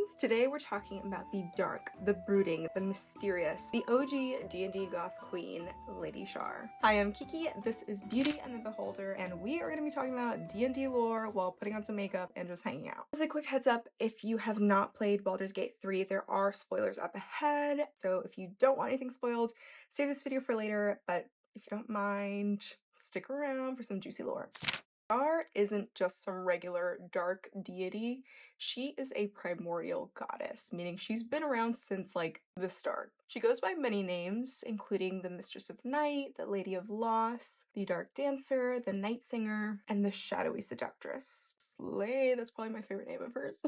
friends! Today we're talking about the dark, the brooding, the mysterious, the OG D&D goth queen, Lady Shar. Hi, I'm Kiki, this is Beauty and the Beholder, and we are going to be talking about D&D lore while putting on some makeup and just hanging out. As a quick heads up, if you have not played Baldur's Gate 3, there are spoilers up ahead, so if you don't want anything spoiled, save this video for later, but if you don't mind, stick around for some juicy lore. Shar isn't just some regular dark deity, she is a primordial goddess, meaning she's been around since like the start. She goes by many names, including the Mistress of Night, the Lady of Loss, the Dark Dancer, the Night Singer, and the Shadowy Seductress. Slay, that's probably my favorite name of hers.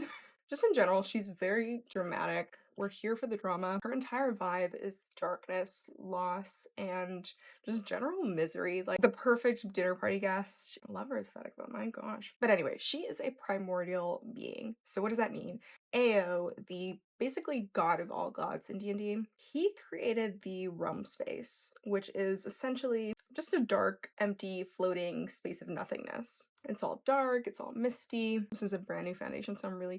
Just in general, she's very dramatic. We're here for the drama. Her entire vibe is darkness, loss, and just general misery. Like the perfect dinner party guest. I love her aesthetic though, my gosh. But anyway, she is a primordial being. So what does that mean? Ao, the basically god of all gods in D&D, he created the realm space, which is essentially just a dark, empty, floating space of nothingness. It's all dark, it's all misty. This is a brand new foundation, so I'm really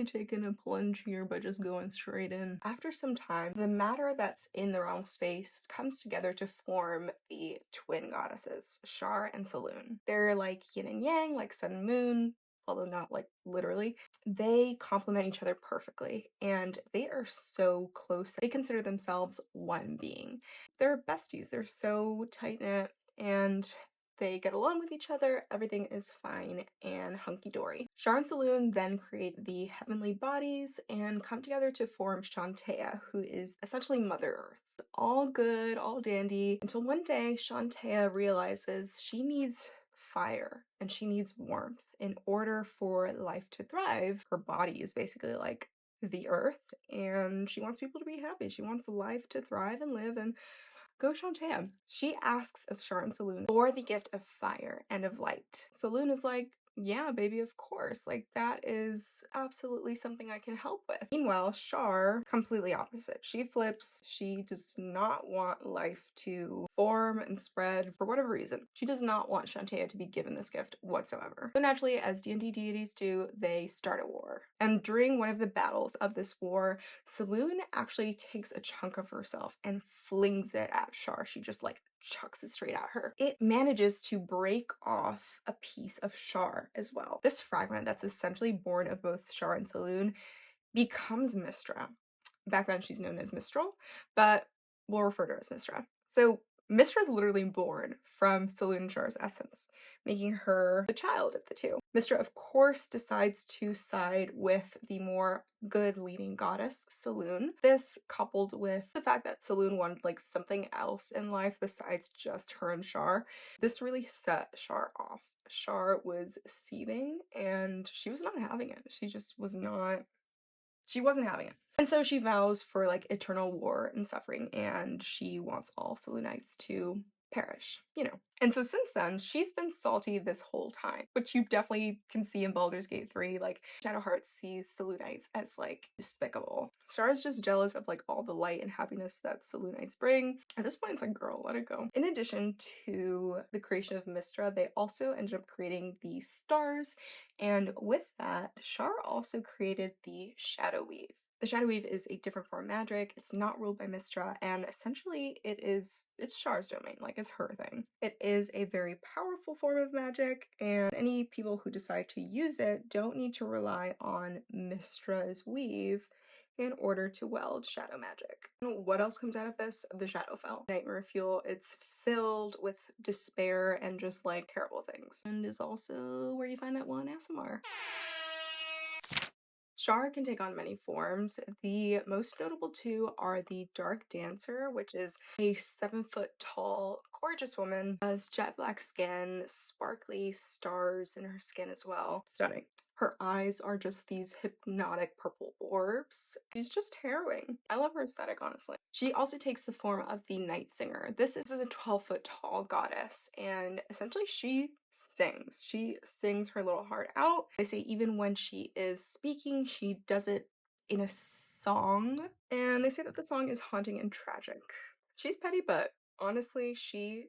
taking a plunge here by just going straight in. After some time, the matter that's in the realm space comes together to form the twin goddesses, Shar and 𝕻𝖏. They're like yin and yang, like sun and moon, although not like literally. They complement each other perfectly, and they are so close. They consider themselves one being. They're besties. They're so tight-knit, and they get along with each other, everything is fine and hunky-dory. Shar and 𝕻𝖏 then create the heavenly bodies and come together to form Shantaea, who is essentially Mother Earth. All good, all dandy, until one day Shantaea realizes she needs fire and she needs warmth in order for life to thrive. Her body is basically like the earth, and she wants people to be happy. She wants life to thrive and live, and go Shantaea. She asks of Shar and 𝕻𝖏 for the gift of fire and of light. 𝕻𝖏 is like, yeah, baby, of course. Like, that is absolutely something I can help with. Meanwhile, Shar, completely opposite. She flips. She does not want life to form and spread for whatever reason. She does not want Shantaea to be given this gift whatsoever. So naturally, as D&D deities do, they start a war. And during one of the battles of this war, 𝕻𝖏 actually takes a chunk of herself and flings it at Shar. She just like chucks it straight at her. It manages to break off a piece of Shar as well. This fragment that's essentially born of both Shar and 𝕻𝖏 becomes Mystra. Back then she's known as Mistral, but we'll refer to her as Mystra. So Mystra is literally born from 𝕻𝖏 and Shar's essence, making her the child of the two. Mystra, of course, decides to side with the more good leading goddess, 𝕻𝖏. This, coupled with the fact that 𝕻𝖏 wanted like something else in life besides just her and Shar, this really set Shar off. Shar was seething and she was not having it. She wasn't having it. And so she vows for like eternal war and suffering, and she wants all 𝕻𝖏ites to perish, you know. And so since then, she's been salty this whole time, which you definitely can see in Baldur's Gate 3. Like, Shadowheart sees 𝕻𝖏ites as like despicable. Shar is just jealous of like all the light and happiness that 𝕻𝖏ites bring. At this point, it's like, girl, let it go. In addition to the creation of Mystra, they also ended up creating the stars, and with that, Shar also created the Shadowweave. The Shadowweave is a different form of magic. It's not ruled by Mystra, and essentially it's Shar's domain, like it's her thing. It is a very powerful form of magic, and any people who decide to use it don't need to rely on Mystra's weave in order to weld shadow magic. What else comes out of this? The Shadowfell. Nightmare fuel. It's filled with despair and just like terrible things. And is also where you find that one ASMR. Shar can take on many forms. The most notable two are the Dark Dancer, which is a 7-foot tall, gorgeous woman, has jet black skin, sparkly stars in her skin as well. Stunning. Her eyes are just these hypnotic purple orbs. She's just harrowing. I love her aesthetic, honestly. She also takes the form of the Night Singer. This is a 12-foot tall goddess, and essentially she sings. She sings her little heart out. They say even when she is speaking, she does it in a song, and they say that the song is haunting and tragic. She's petty, but honestly, she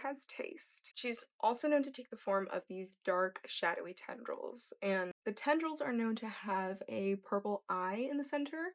has taste. She's also known to take the form of these dark, shadowy tendrils, and The tendrils are known to have a purple eye in the center,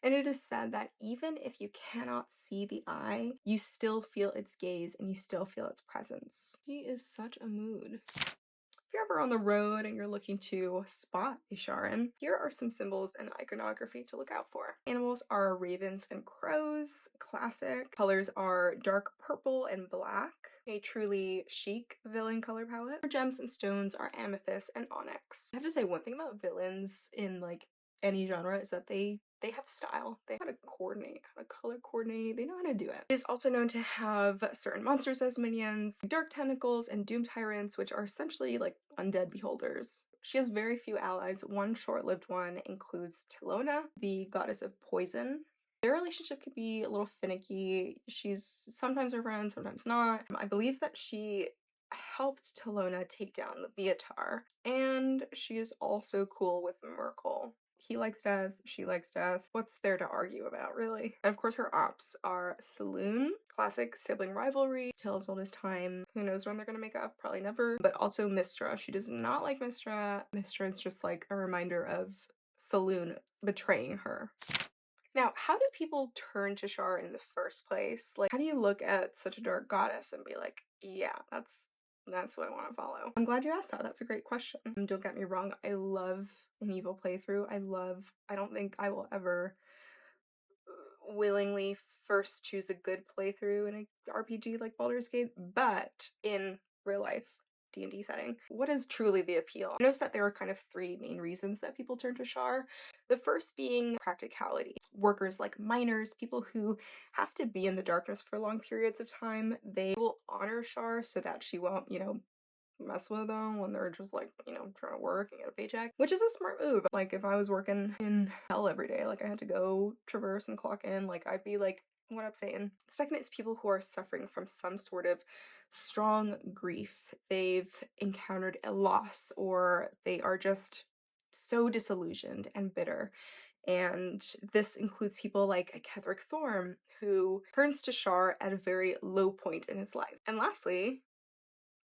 and it is said that even if you cannot see the eye, you still feel its gaze and you still feel its presence. She is such a mood. If you're ever on the road and you're looking to spot a Sharran, here are some symbols and iconography to look out for. Animals are ravens and crows, classic. Colors are dark purple and black, a truly chic villain color palette. For gems and stones are amethyst and onyx. I have to say, one thing about villains in like any genre is that they have style. They know how to coordinate, how to color coordinate. They know how to do it. It is also known to have certain monsters as minions, dark tentacles and doomed tyrants, which are essentially like undead beholders. She has very few allies. One short-lived one includes 𝕻𝖗𝖈𝖙, the goddess of poison. Their relationship could be a little finicky. She's sometimes her friend, sometimes not. I believe that she helped 𝕻𝖗𝖈𝖙 take down the 𝕻𝖐𝖗𝖕, and she is also cool with 𝕻𝖗𝖃. He likes death, she likes death. What's there to argue about, really? And of course her ops are 𝕻𝖓𝖋𝖔, classic sibling rivalry, tale as old as time. Who knows when they're gonna make up? Probably never. But also 𝕻𝖗𝖏. She does not like 𝕻𝖗𝖏. 𝕻𝖗𝖏 is just like a reminder of 𝕻𝖓𝖋 betraying her. Now, how do people turn to Shar in the first place? Like, how do you look at such a dark goddess and be like, yeah, that's what I want to follow? I'm glad you asked that. That's a great question. Don't get me wrong, I love an evil playthrough. I don't think I will ever willingly first choose a good playthrough in a RPG like Baldur's Gate, but in real life D&D setting, what is truly the appeal? I noticed that there are kind of three main reasons that people turn to Shar. The first being practicality. Workers like miners, people who have to be in the darkness for long periods of time, they will honor Shar so that she won't, mess with them when they're just like, trying to work and get a paycheck, which is a smart move. Like if I was working in hell every day, like I had to go traverse and clock in, like I'd be like, what up, Satan? Second is people who are suffering from some sort of strong grief. They've encountered a loss, or they are just so disillusioned and bitter. And this includes people like Ketheric Thorm, who turns to Shar at a very low point in his life. And lastly,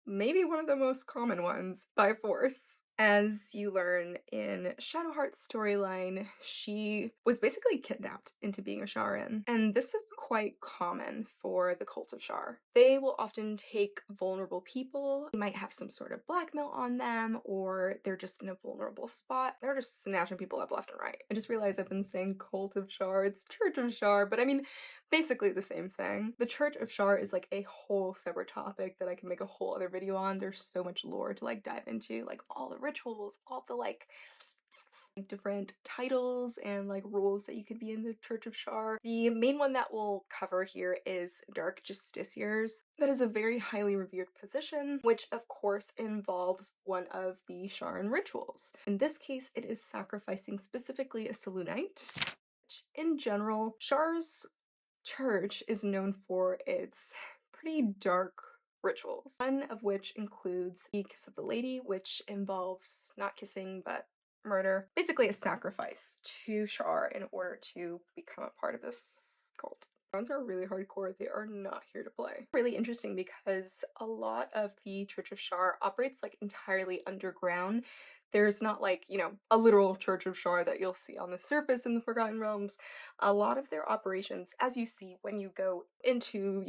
maybe one of the most common ones, by force. As you learn in Shadowheart's storyline, she was basically kidnapped into being a Sharran, and this is quite common for the cult of Shar. They will often take vulnerable people, they might have some sort of blackmail on them, or they're just in a vulnerable spot. They're just snatching people up left and right. I just realized I've been saying cult of Shar, it's Church of Shar, but I mean, basically the same thing. The Church of Shar is like a whole separate topic that I can make a whole other video on. There's so much lore to like dive into, like all the rituals, all the like different titles and like rules that you could be in the Church of Shar. The main one that we'll cover here is Dark Justiciars. That is a very highly revered position, which of course involves one of the Sharran rituals. In this case, it is sacrificing specifically a Selûnite. In general, Shar's church is known for its pretty dark rituals, one of which includes the Kiss of the Lady, which involves not kissing but murder. Basically a sacrifice to Shar in order to become a part of this cult. Sharrans are really hardcore, they are not here to play. Really interesting because a lot of the Church of Shar operates like entirely underground. There's not like, a literal Church of Shar that you'll see on the surface in the Forgotten Realms. A lot of their operations, as you see when you go into,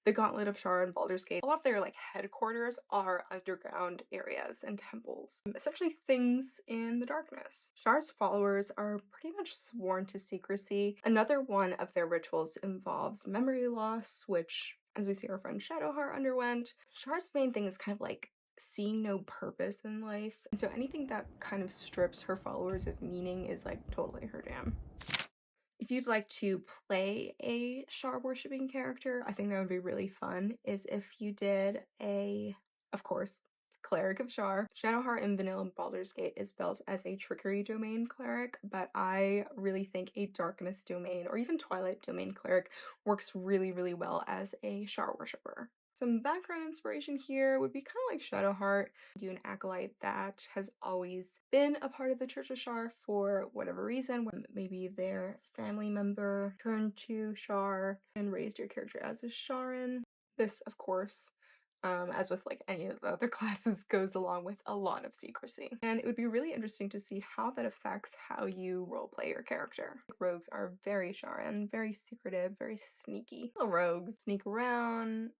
the Gauntlet of Shar and Baldur's Gate, a lot of their like headquarters are underground areas and temples, essentially things in the darkness. Shar's followers are pretty much sworn to secrecy. Another one of their rituals involves memory loss, which, as we see our friend Shadowheart underwent. Shar's main thing is kind of like seeing no purpose in life, and so anything that kind of strips her followers of meaning is like totally her jam. If you'd like to play a Shar worshipping character, I think that would be really fun, is if you did a, of course, Cleric of Shar. Shadowheart in vanilla Baldur's Gate is built as a trickery domain cleric, but I really think a darkness domain or even twilight domain cleric works really, really well as a Shar worshipper. Some background inspiration here would be kind of like Shadowheart. Do an acolyte that has always been a part of the Church of Shar for whatever reason, when maybe their family member turned to Shar and raised your character as a Sharran. This, of course, as with like any of the other classes, goes along with a lot of secrecy. And it would be really interesting to see how that affects how you roleplay your character. Rogues are very Sharran, very secretive, very sneaky. Little rogues sneak around,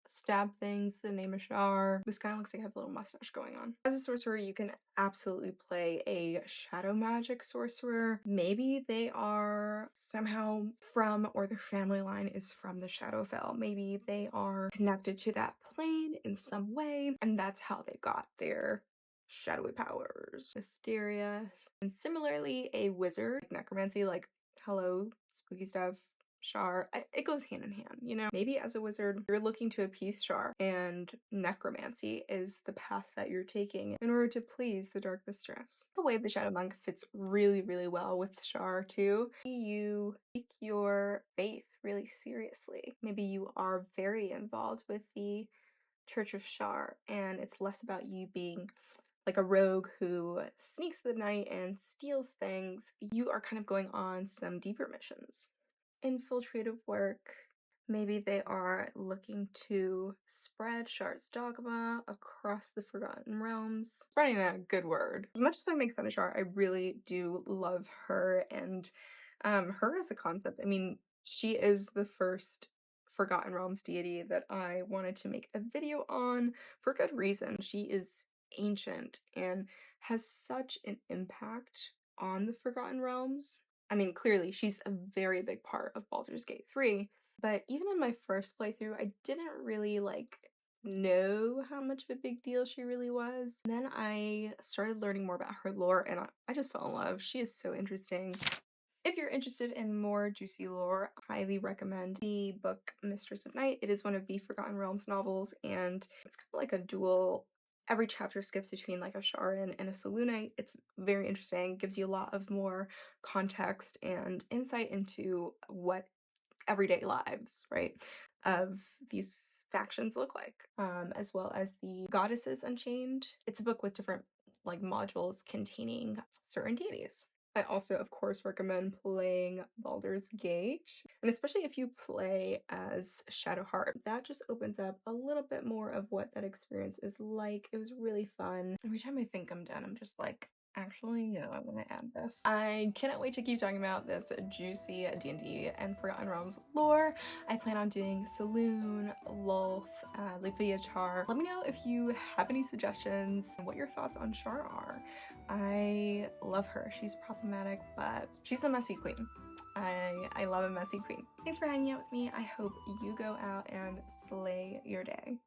stab things, the name of Shar. This kind of looks like I have a little mustache going on. As a sorcerer, you can absolutely play a shadow magic sorcerer. Maybe they are somehow from, or their family line is from the Shadowfell. Maybe they are connected to that plane in some way, and that's how they got their shadowy powers. Mysterious. And similarly, a wizard, like necromancy, like hello, spooky stuff, Shar, it goes hand in hand, you know? Maybe as a wizard, you're looking to appease Shar, and necromancy is the path that you're taking in order to please the Dark Mistress. The way of the Shadow Monk fits really, really well with Shar too. You take your faith really seriously. Maybe you are very involved with the Church of Shar, and it's less about you being like a rogue who sneaks the night and steals things. You are kind of going on some deeper missions. Infiltrative work. Maybe they are looking to spread Shar's dogma across the Forgotten Realms. Spreading that good word. As much as I make fun of Shar, I really do love her, and her as a concept. I mean, she is the first Forgotten Realms deity that I wanted to make a video on for good reason. She is ancient and has such an impact on the Forgotten Realms. I mean, clearly she's a very big part of Baldur's Gate 3, but even in my first playthrough, I didn't really know how much of a big deal she really was. And then I started learning more about her lore, and I just fell in love. She is so interesting. If you're interested in more juicy lore, I highly recommend the book Mistress of Night. It is one of the Forgotten Realms novels, and it's kind of like a dual. Every chapter skips between like a Sharran and a Selûnite. It's very interesting, gives you a lot of more context and insight into what everyday lives, right, of these factions look like, as well as the Goddesses Unchained. It's a book with different like modules containing certain deities. I also, of course, recommend playing Baldur's Gate, and especially if you play as Shadowheart, that just opens up a little bit more of what that experience is like. It was really fun. Every time I think I'm done, I'm just like, actually, no, I want to add this. I cannot wait to keep talking about this juicy D&D and Forgotten Realms lore. I plan on doing Selûne, Lolth, Leviachar. Let me know if you have any suggestions and what your thoughts on Shar are. I love her. She's problematic, but she's a messy queen. I love a messy queen. Thanks for hanging out with me. I hope you go out and slay your day.